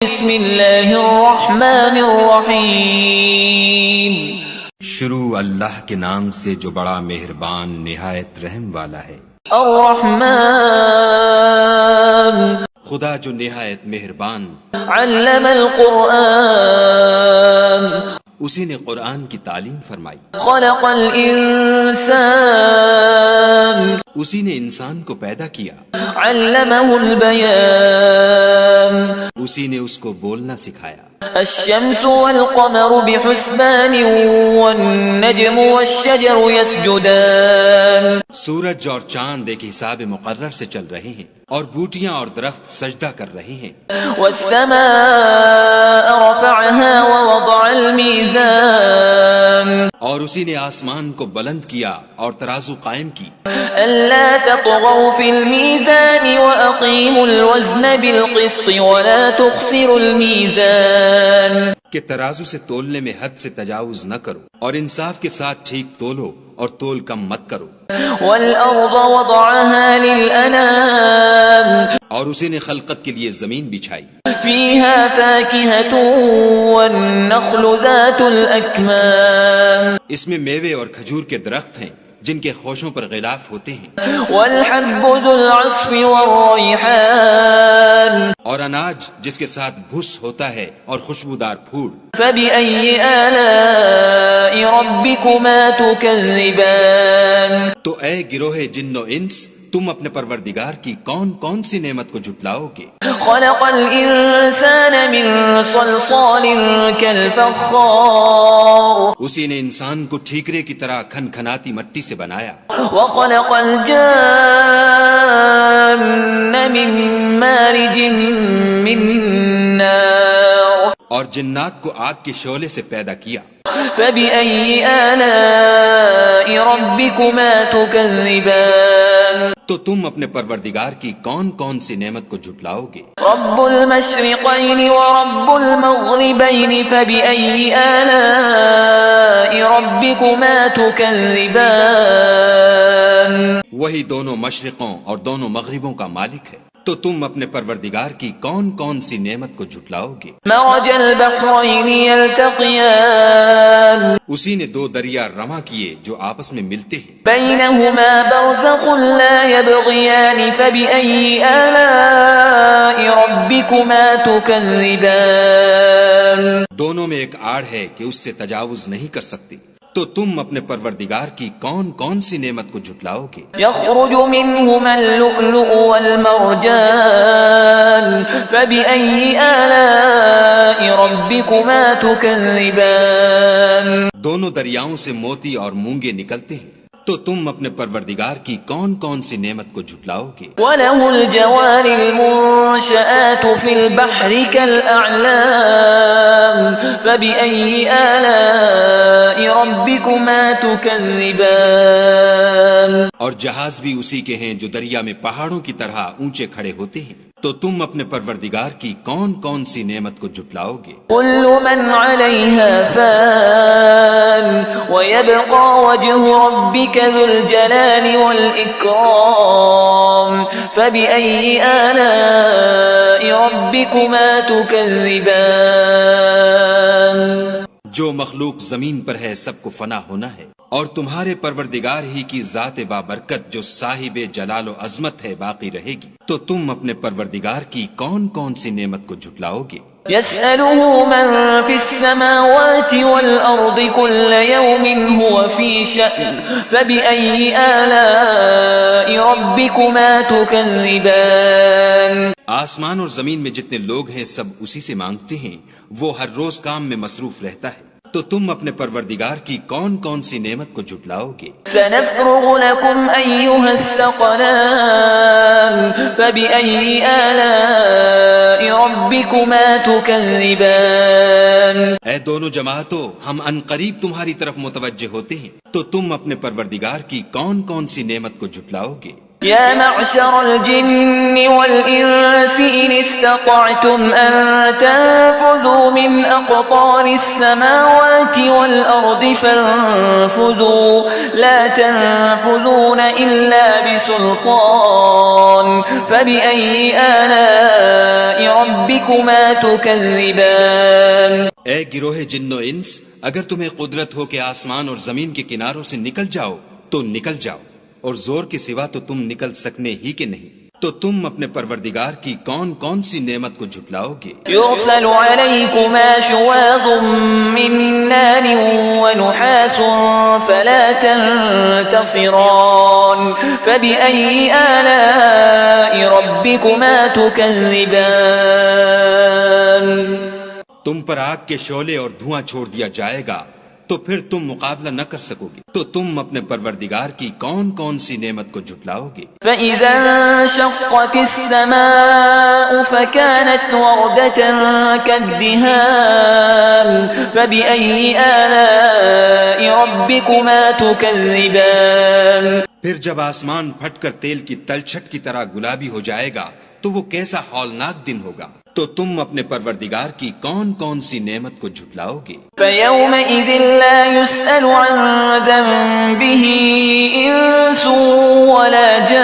بسم اللہ الرحمن الرحیم شروع اللہ کے نام سے جو بڑا مہربان نہایت رحم والا ہے۔ الرحمن خدا جو نہایت مہربان، علم القرآن اسی نے قرآن کی تعلیم فرمائی، خلق الانسان اسی نے انسان کو پیدا کیا، علمہ البیان اسی نے اس کو بولنا سکھایا۔ الشمس والقمر بحسبان والنجم والشجر يسجدان سورج اور چاند ایک حساب مقرر سے چل رہے ہیں، اور بوٹیاں اور درخت سجدہ کر رہے ہیں۔ والسماء رفعها ووضع الميزان اور اسی نے آسمان کو بلند کیا اور ترازو قائم کی، ألا تطغوا في الميزان وأقيموا الوزن بالقسط ولا تخسروا الميزان کہ ترازو سے تولنے میں حد سے تجاوز نہ کرو، اور انصاف کے ساتھ ٹھیک تولو اور تول کم مت کرو۔ والأرض وضعها للأنام اور اسی نے خلقت کے لیے زمین بچھائی، فيها فاكهة والنخل ذات الأكمام اس میں میوے اور کھجور کے درخت ہیں جن کے خوشوں پر غلاف ہوتے ہیں، والحب ذو العصف والريحان اور اناج جس کے ساتھ بھس ہوتا ہے اور خوشبودار پھول۔ فبأي آلاء ربكما تكذبان تو اے گروہ جن و انس، تم اپنے پروردگار کی کون کون سی نعمت کو جھٹلاؤ گے؟ خلق الإنسان من صلصال كالفخار اسی نے انسان کو ٹھیکرے کی طرح کھنکھناتی مٹی سے بنایا، وخلق الجان من مارج من نار اور جنات کو آگ کے شعلے سے پیدا کیا۔ فبأي آلاء ربكما تكذبان تو تم اپنے پروردگار کی کون کون سی نعمت کو جھٹلاؤ گے؟ رب المشرقين ورب المغربين فبأي آلاء ربكما تكذبان وہی دونوں مشرقوں اور دونوں مغربوں کا مالک ہے، تو تم اپنے پروردگار کی کون کون سی نعمت کو جھٹلاؤ گے؟ مرج البحرين يلتقيان اسی نے دو دریا رواں کیے جو آپس میں ملتے ہیں، بينهما برزخ لا يبغيان فبأي آلاء ربكما تكذبان دونوں میں ایک آڑ ہے کہ اس سے تجاوز نہیں کر سکتے، تو تم اپنے پروردگار کی کون کون سی نعمت کو جھٹلاؤ گے؟ يخرج منهما اللؤلؤ والمرجان فبأي آلاء ربكما تكذبان دونوں دریاؤں سے موتی اور مونگے نکلتے ہیں، تو تم اپنے پروردگار کی کون کون سی نعمت کو جھٹلاؤ گے؟ وله الجوار المنشآت في البحر كالأعلام فبأي آلاء ربكما تكذبان اور جہاز بھی اسی کے ہیں جو دریا میں پہاڑوں کی طرح اونچے کھڑے ہوتے ہیں، تو تم اپنے پروردگار کی کون کون سی نعمت کو جھٹلاؤ گے؟ كل من عليها فان ويبقى وجه ربك ذو الجلال والإكرام فبأي آلاء ربكما تكذبان جو مخلوق زمین پر ہے سب کو فنا ہونا ہے، اور تمہارے پروردگار ہی کی ذات بابرکت جو صاحب جلال و عظمت ہے باقی رہے گی، تو تم اپنے پروردگار کی کون کون سی نعمت کو جھٹلاؤ گے؟ يسأله من في السماوات والأرض كل يوم هو في شأن فبأي آلاء ربكما تكذبان آسمان اور زمین میں جتنے لوگ ہیں سب اسی سے مانگتے ہیں، وہ ہر روز کام میں مصروف رہتا ہے، تو تم اپنے پروردگار کی کون کون سی نعمت کو جھٹلاؤ گے؟ سنفرغ لكم أيها الثقلان فبأي آلاء ربكما تكذبان اے دونوں جماعتوں، ہم ان قریب تمہاری طرف متوجہ ہوتے ہیں، تو تم اپنے پروردگار کی کون کون سی نعمت کو جھٹلاؤ گے؟ يا معشر الجن والإنس إن استطعتم أن تنفذوا من أقطار السماوات والأرض فانفذوا لا تنفذون إلا بسلطان فبأي آلاء ربكما تكذبان. اے گروہ جن و انس، اگر تمہیں قدرت ہو کہ آسمان اور زمین کے کناروں سے نکل جاؤ تو نکل جاؤ، اور زور کے سوا تو تم نکل سکنے ہی کے نہیں، تو تم اپنے پروردگار کی کون کون سی نعمت کو جھٹلاؤ گے؟ يرسل عليكما شواظ من نار ونحاس فلا تنتصران فبأي آلاء ربكما تكذبان. تم پر آگ کے شعلے اور دھواں چھوڑ دیا جائے گا تو پھر تم مقابلہ نہ کر سکو گے، تو تم اپنے پروردگار کی کون کون سی نعمت کو جھٹلاؤ گے؟ فَإِذَا انشَقَّتِ السَّمَاءُ فَكَانَتْ وَرْدَةً كَالدِّهَانِ فَبِأَيِّ آلَاءِ رَبِّكُمَا تُكَذِّبَانِ. پھر جب آسمان پھٹ کر تیل کی تلچھٹ کی طرح گلابی ہو جائے گا تو وہ کیسا ہولناک دن ہوگا، تو تم اپنے پروردگار کی کون کون سی نعمت کو جھٹلاؤ گے؟ فَيَوْمَئِذٍ لَا يُسْأَلُ عَنْ ذَنبِهِ إِنسٌ وَلَا جَانٌّ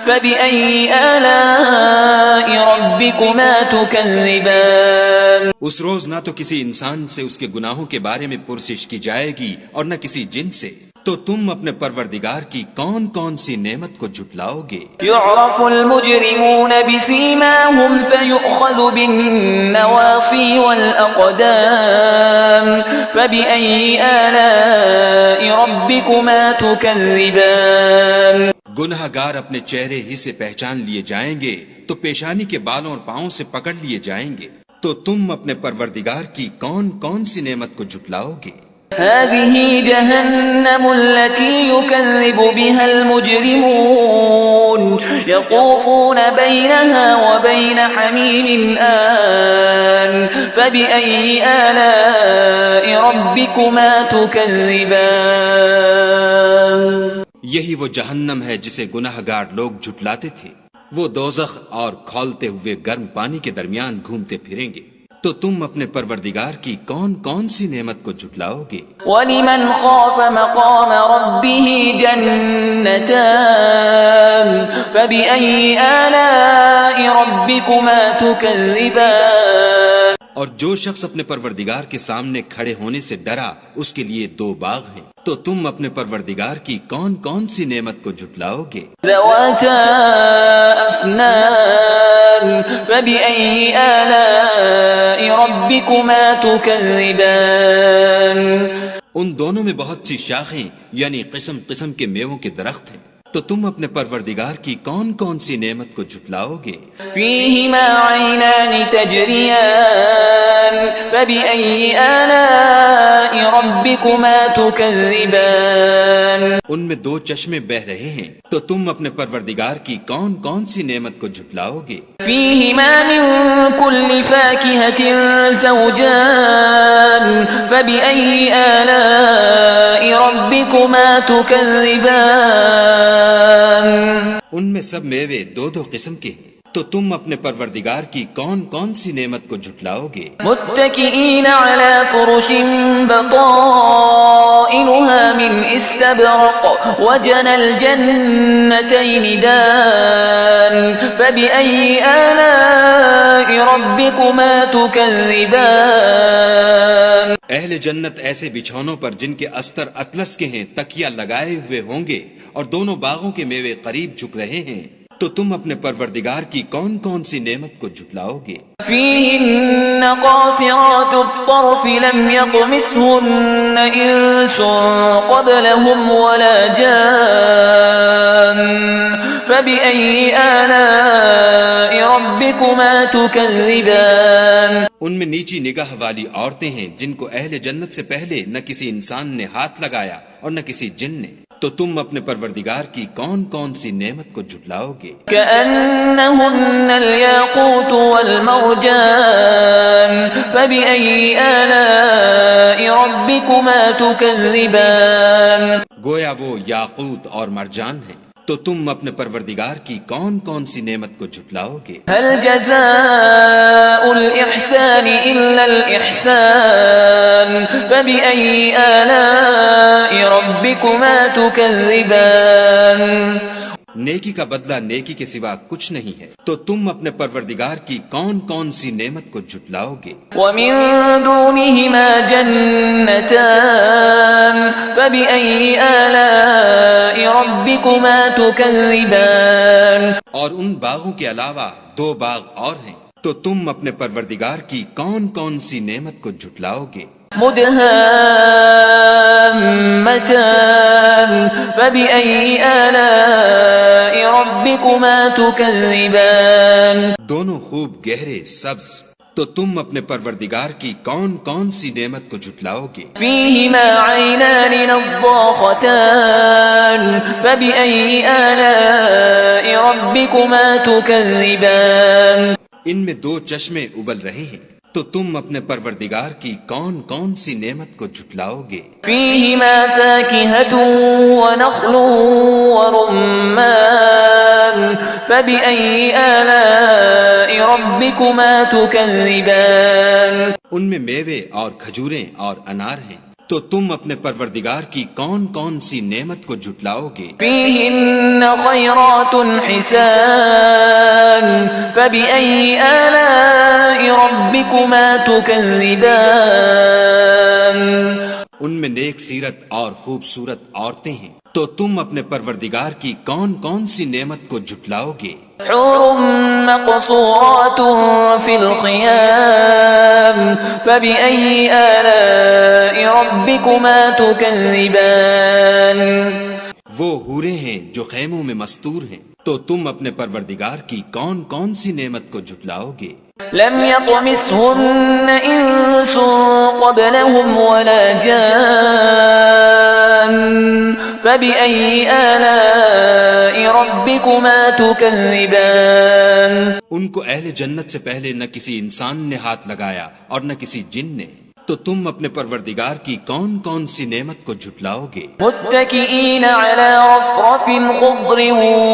فَبِأَيِّ آلَاءِ رَبِّكُمَا تُكَذِّبَانِ. اس روز نہ تو کسی انسان سے اس کے گناہوں کے بارے میں پرسش کی جائے گی اور نہ کسی جن سے، تو تم اپنے پروردگار کی کون کون سی نعمت کو جھٹلاؤ گے؟ يعرف المجرمون بسيماهم فيؤخذ بالنواصي والأقدام فبأي آلاء ربكما تكذبان. گناہ گار اپنے چہرے ہی سے پہچان لیے جائیں گے تو پیشانی کے بالوں اور پاؤں سے پکڑ لیے جائیں گے، تو تم اپنے پروردگار کی کون کون سی نعمت کو جھٹلاؤ گے؟ هذه جهنم التي يكذب بها المجرمون يطوفون بينها وبين حميم آن فبأي آلاء ربكما تكذبان. یہی وہ جہنم ہے جسے گناہ گار لوگ جھٹلاتے تھے، وہ دوزخ اور کھولتے ہوئے گرم پانی کے درمیان گھومتے پھریں گے، تو تم اپنے پروردگار کی کون کون سی نعمت کو جھٹلاؤ گے؟ وَلِمَنْ خَافَ مَقَامَ رَبِّهِ جَنَّتَانِ فَبِأَيِّ آلَاءِ رَبِّكُمَا تُكَذِّبَانِ. اور جو شخص اپنے پروردگار کے سامنے کھڑے ہونے سے ڈرا، اس کے لیے دو باغ ہیں، تو تم اپنے پروردگار کی کون کون سی نعمت کو جھٹلاؤ گے؟ ذَوَاتَا أَفْنَانٍ فَبِأَيِّ آلَاءِ رَبِّكُمَا تُكَذِّبَانِ. ان دونوں میں بہت سی شاخیں یعنی قسم قسم کے میووں کے درخت ہیں، تو تم اپنے پروردگار کی کون کون سی نعمت کو جھٹلاؤ گے؟ فِيهِمَا عَيْنَانِ تَجْرِيَانِ فَبِأَيِّ آلَاءِ رَبِّكُمَا تُكَذِّبَانِ. ان میں دو چشمے بہ رہے ہیں، تو تم اپنے پروردگار کی کون کون سی نعمت کو جھٹلاؤ گے؟ فِيهِمَا مِن كُلِّ فَاكِهَةٍ زَوْجَانِ فَبِأَيِّ آلَاءِ رَبِّكُمَا تُكَذِّبَانِ. ان میں سب میوے دو دو قسم کے ہیں، تو تم اپنے پروردگار کی کون کون سی نعمت کو جھٹلاؤ گے؟ متكئين على فرش بطائنها من استبرق وجنى الجنتين دان فبأي آلاء ربكما تكذبان. اہل جنت ایسے بچھونوں پر جن کے استر اطلس کے ہیں تکیہ لگائے ہوئے ہوں گے، اور دونوں باغوں کے میوے قریب جھک رہے ہیں، تو تم اپنے پروردگار کی کون کون سی نعمت کو جھٹلاؤ گے؟ فِيهِنَّ قَاصِرَاتُ الطَّرْفِ لَمْ يَطْمِثْهُنَّ إِنسٌ قَبْلَهُمْ وَلَا جَانٌّ فَبِأَيِّ آلَاءِ رَبِّكُمَا تُكَذِّبَانِ. ان میں نیچی نگاہ والی عورتیں ہیں جن کو اہل جنت سے پہلے نہ کسی انسان نے ہاتھ لگایا اور نہ کسی جن نے، تو تم اپنے پروردگار کی کون کون سی نعمت کو جھٹلاؤ گے؟ كأنهن الياقوت والمرجان فبأي آلاء ربكما ربكما تكذبان گویا وہ یاقوت اور مرجان ہیں، تو تم اپنے پروردگار کی کون کون سی نعمت کو جھٹلاؤ گے؟ هل جزاء الإحسان إلا الإحسان فبأي آلاء ربكما تكذبان نیکی کا بدلہ نیکی کے سوا کچھ نہیں ہے، تو تم اپنے پروردگار کی کون کون سی نعمت کو جھٹلاؤ گے؟ ومن دونهما جنتان فبأي آلاء ربكما تكذبان اور ان باغوں کے علاوہ دو باغ اور ہیں، تو تم اپنے پروردگار کی کون کون سی نعمت کو جھٹلاؤ گے؟ مدهامتان فبأي آلاء ربكما تكذبان دونوں خوب گہرے سبز، تو تم اپنے پروردگار کی کون کون سی نعمت کو جھٹلاؤ گے؟ فيهما عينان نضاختان فبأي آلاء ربكما تكذبان ان میں دو چشمے ابل رہے ہیں، تو تم اپنے پروردگار کی کون کون سی نعمت کو جھٹلاؤ گے؟ فيهما فاكهة ونخل ورمان فبأي آلاء ربكما تكذبان ان میں میوے اور کھجوریں اور انار ہیں، تو تم اپنے پروردگار کی کون کون سی نعمت کو جھٹلاؤ گے؟ فيهن خيرات حسان فبأي آلاء ربكما تكذبان ان میں نیک سیرت اور خوبصورت عورتیں ہیں، تو تم اپنے پروردگار کی کون کون سی نعمت کو جھٹلاؤ گے؟ حور مقصورات في الخيام فبأي آلاء ربكما تكذبان وہ حوریں ہیں جو خیموں میں مستور ہیں، تو تم اپنے پروردگار کی کون کون سی نعمت کو جھٹلاؤ گے؟ لم يطمثهن إنس قبلهم ولا جان فبأي آلاء ربكما تكذبان ان کو اہل جنت سے پہلے نہ کسی انسان نے ہاتھ لگایا اور نہ کسی جن نے، تو تم اپنے پروردگار کی کون کون سی نعمت کو جھٹلاؤ گے؟ متكئين على رفرف خضر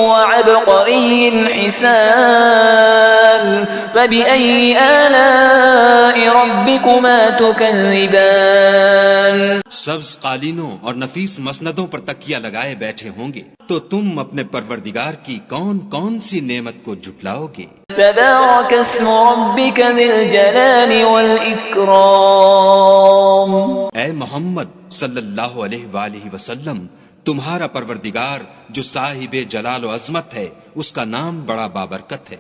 وعبقري حسان فبأي آلاء ربكما تكذبان سبز قالینوں اور نفیس مسندوں پر تکیہ لگائے بیٹھے ہوں گے، تو تم اپنے پروردگار کی کون کون سی نعمت کو جھٹلاؤ گے؟ تبارك اسم ربك ذي الجلال والإكرام اے محمد صلی اللہ علیہ وآلہ وسلم، تمہارا پروردگار جو صاحب جلال و عظمت ہے، اس کا نام بڑا بابرکت ہے۔